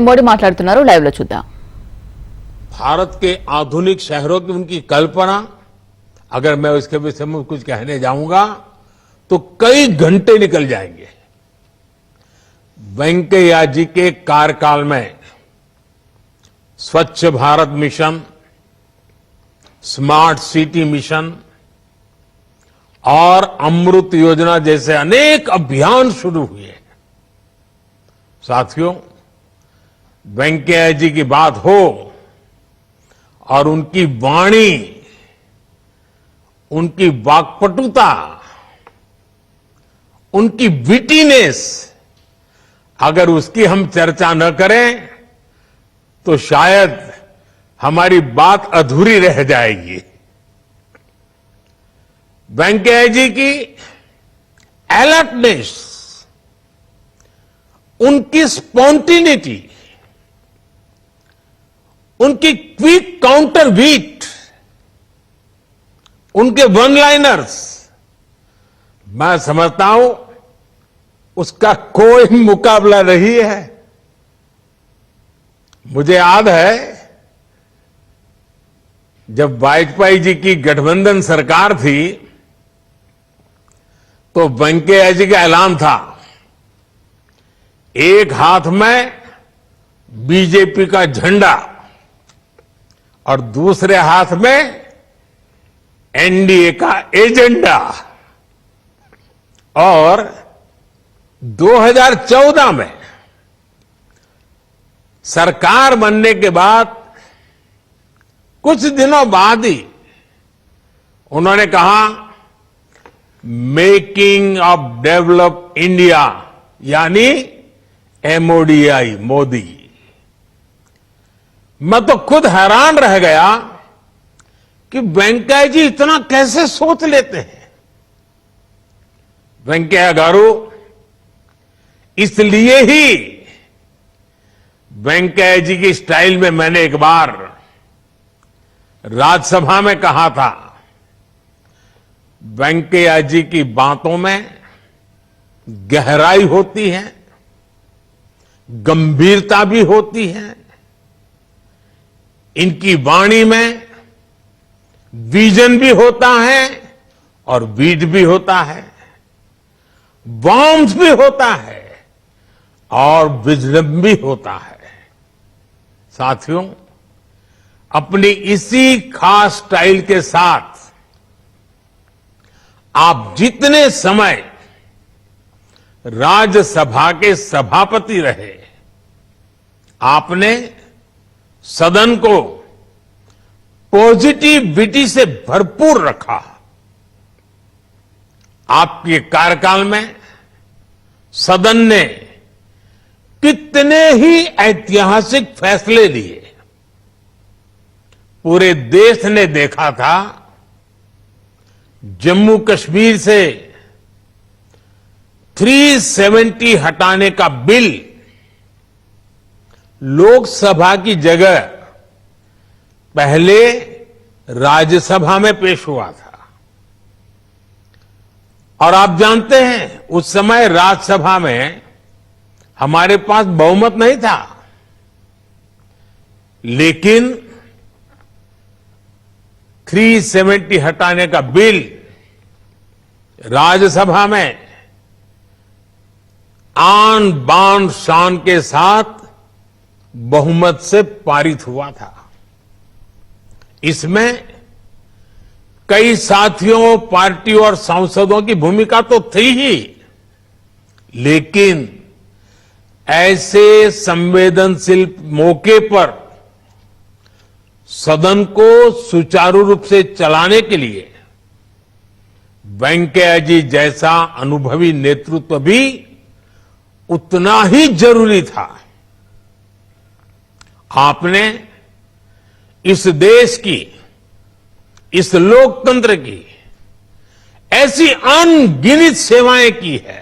మోడీ మాట్లాడుతున్నారు, లైవ్ లో చూద్దాం. भारत के आधुनिक शहरों की उनकी कल्पना, अगर मैं उसके विषय में कुछ कहने जाऊंगा तो कई घंटे निकल जाएंगे. वेंकैया जी के कार्यकाल में स्वच्छ Bharat mission, smart city mission और अमृत योजना जैसे अनेक अभियान शुरू हुए. साथियों, वेंकैया जी की बात हो और उनकी वाणी, उनकी वाक्पटुता, उनकी विटीनेस, अगर उसकी हम चर्चा न करें तो शायद हमारी बात अधूरी रह जाएगी. वेंकैया जी की अलर्टनेस, उनकी स्पॉन्टेनिटी, उनकी क्विक काउंटर बीट, उनके वन लाइनर्स, मैं समझता हूं उसका कोई मुकाबला नहीं है. मुझे याद है जब वाजपेयी जी की गठबंधन सरकार थी तो वेंकैया जी का ऐलान था, एक हाथ में बीजेपी का झंडा और दूसरे हाथ में एनडीए का एजेंडा. और 2014 में सरकार बनने के बाद कुछ दिनों बाद ही उन्होंने कहा, मेकिंग ऑफ डेवलप इंडिया, यानी एमओडीआई, मोदी. मैं तो खुद हैरान रह गया कि वेंकैया जी इतना कैसे सोच लेते हैं. वेंकैया गारू, इसलिए ही वेंकैया जी की स्टाइल में मैंने एक बार राज्यसभा में कहा था, वेंकैया जी की बातों में गहराई होती है, गंभीरता भी होती है, इनकी वाणी में विजन भी होता है और वीट भी होता है, वार्मथ भी होता है और विजडम भी होता है. साथियों, अपनी इसी खास स्टाइल के साथ आप जितने समय राज्यसभा के सभापति रहे, आपने सदन को पॉजिटिविटी से भरपूर रखा. आपके कार्यकाल में सदन ने कितने ही ऐतिहासिक फैसले लिए. पूरे देश ने देखा था, जम्मू कश्मीर से 370 हटाने का बिल लोकसभा की जगह पहले राज्यसभा में पेश हुआ था. और आप जानते हैं, उस समय राज्यसभा में हमारे पास बहुमत नहीं था, लेकिन 370 हटाने का बिल राज्यसभा में आन बान शान के साथ बहुमत से पारित हुआ था. इसमें कई साथियों, पार्टी और सांसदों की भूमिका तो थी ही, लेकिन ऐसे संवेदनशील मौके पर सदन को सुचारू रूप से चलाने के लिए वेंकैया जी जैसा अनुभवी नेतृत्व भी उतना ही जरूरी था. आपने इस देश की, इस लोकतंत्र की ऐसी अनगिनत सेवाएं की है.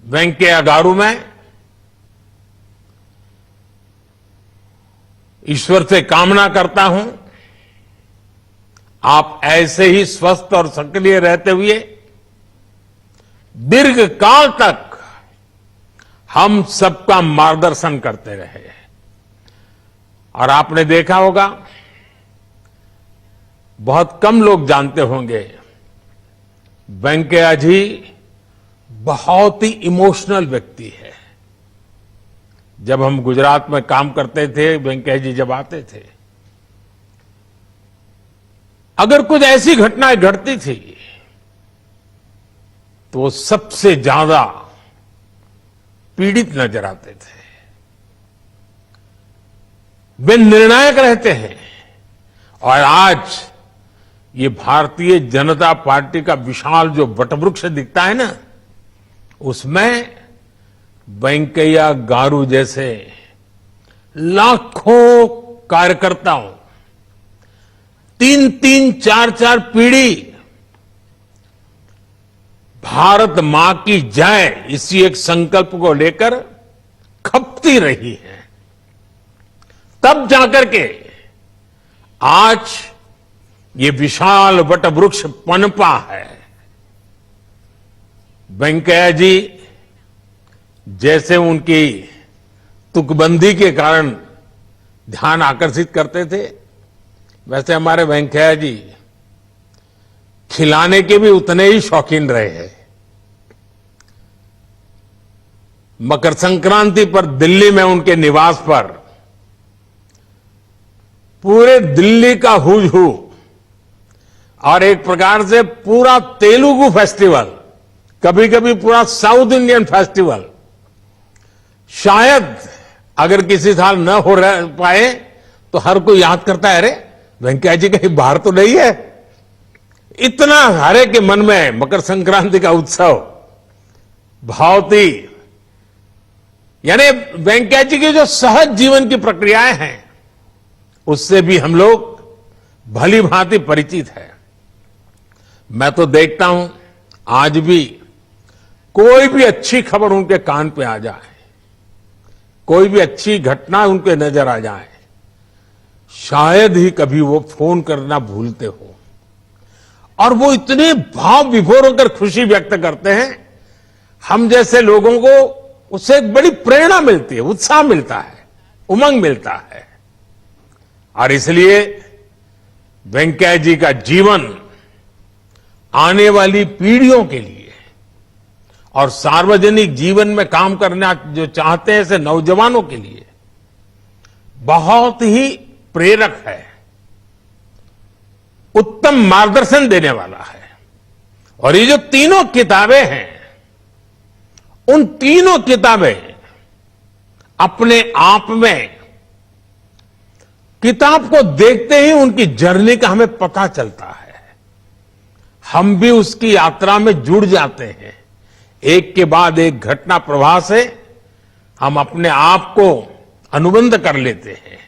वेंकैया गारू, मैं ईश्वर से कामना करता हूं आप ऐसे ही स्वस्थ और सक्रिय रहते हुए दीर्घ काल तक हम सबका मार्गदर्शन करते रहे। और आपने देखा होगा, बहुत कम लोग जानते होंगे, वेंकैया जी बहुत ही इमोशनल व्यक्ति है। जब हम गुजरात में काम करते थे, वेंकैया जी जब आते थे, अगर कुछ ऐसी घटनाएं घटती थी तो वो सबसे ज्यादा पीड़ित नजर आते थे। वे निर्णायक रहते हैं। और आज ये भारतीय जनता पार्टी का विशाल जो वटवृक्ष दिखता है ना, उसमें वेंकैया गारू जैसे लाखों कार्यकर्ताओं, 3-3, 4-4 पीढ़ी भारत मां की जय इसी एक संकल्प को लेकर खपती रही है। तब जाकर के आज ये विशाल वटवृक्ष पनपा है। वेंकैया जी जैसे उनकी तुकबंदी के कारण ध्यान आकर्षित करते थे, वैसे हमारे वेंकैया जी खिलाने के भी उतने ही शौकीन रहे हैं। मकर संक्रांति पर दिल्ली में उनके निवास पर पूरे दिल्ली का हुज हू और एक प्रकार से पूरा तेलुगु फेस्टिवल, कभी कभी पूरा साउथ इंडियन फेस्टिवल, शायद अगर किसी साल न हो पाए तो हर कोई याद करता है, अरे वेंकैया जी कहीं बाहर तो नहीं है। इतना हरे के मन में मकर संक्रांति का उत्सव बहुत ही, यानी वेंकैया जी की जो सहज जीवन की प्रक्रियाएं हैं उससे भी हम लोग भली भांति परिचित है। मैं तो देखता हूं आज भी कोई भी अच्छी खबर उनके कान पे आ जाए, कोई भी अच्छी घटना उनके नजर आ जाए, शायद ही कभी वो फोन करना भूलते हो। और वो इतने भाव विभोर होकर खुशी व्यक्त करते हैं, हम जैसे लोगों को उससे एक बड़ी प्रेरणा मिलती है, उत्साह मिलता है, उमंग मिलता है। और इसलिए वेंकैया जी का जीवन आने वाली पीढ़ियों के लिए और सार्वजनिक जीवन में काम करना जो चाहते हैं ऐसे नौजवानों के लिए बहुत ही प्रेरक है, उत्तम मार्गदर्शन देने वाला है। और ये जो तीनों किताबें हैं, उन तीनों किताबें अपने आप में, किताब को देखते ही उनकी जर्नी का हमें पता चलता है। हम भी उसकी यात्रा में जुड़ जाते हैं। एक के बाद एक घटना प्रवाह से हम अपने आप को अनुबंध कर लेते हैं।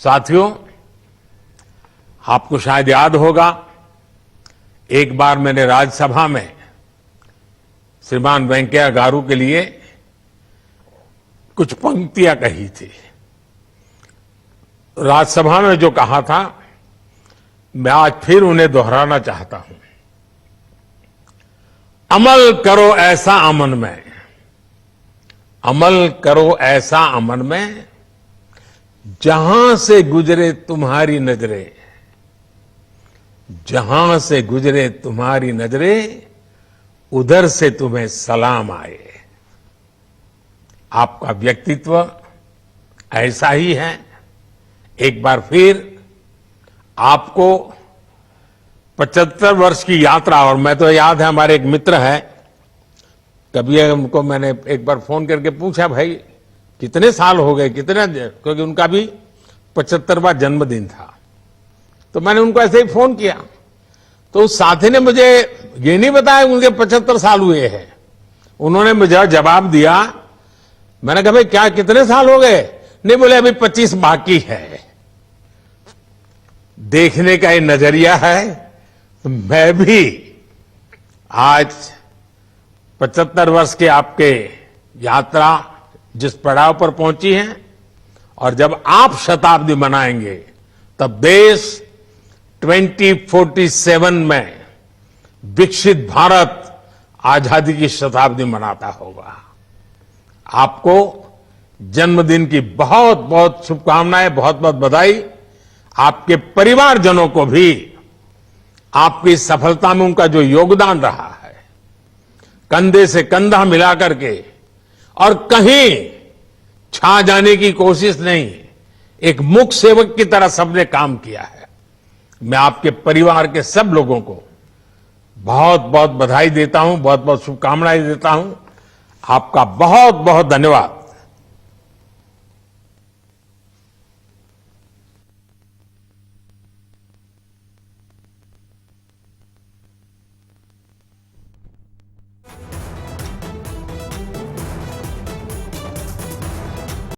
साथियों, आपको शायद याद होगा, एक बार मैंने राज्यसभा में श्रीमान वेंकैया गारू के लिए कुछ पंक्तियां कही थी। राज्यसभा में जो कहा था, मैं आज फिर उन्हें दोहराना चाहता हूं। अमल करो ऐसा अमन में, अमल करो ऐसा अमन में, जहां से गुजरे तुम्हारी नजरें, जहां से गुजरे तुम्हारी नजरें, उधर से तुम्हें सलाम आए। आपका व्यक्तित्व ऐसा ही है। एक बार फिर आपको 75 वर्ष की यात्रा, और मैं तो याद है हमारे एक मित्र हैं, कभी उनको मैंने एक बार फोन करके पूछा, भाई कितने साल हो गए, कितने, क्योंकि उनका भी 75वां जन्मदिन था। तो मैंने उनको ऐसे ही फोन किया, तो उस साथी ने मुझे ये नहीं बताया उनके 75 साल हुए हैं। उन्होंने मुझे जवाब दिया, मैंने कहा भाई क्या कितने साल हो गए? नहीं, बोले अभी 25 बाकी है। देखने का ये नजरिया है। तो मैं भी आज 75 वर्ष के आपके यात्रा जिस पड़ाव पर पहुंची है, और जब आप शताब्दी मनाएंगे तब देश 2047 में विकसित भारत आजादी की शताब्दी मनाता होगा। आपको जन्मदिन की बहुत बहुत शुभकामनाएं, बहुत बहुत बधाई। आपके परिवारजनों को भी आपकी सफलता में उनका जो योगदान रहा है, कंधे से कंधा मिलाकर के और कहीं छा जाने की कोशिश नहीं, एक मुख सेवक की तरह सबने काम किया है। मैं आपके परिवार के सब लोगों को बहुत बहुत बधाई देता हूं, बहुत बहुत शुभकामनाएं देता हूं। आपका बहुत बहुत धन्यवाद।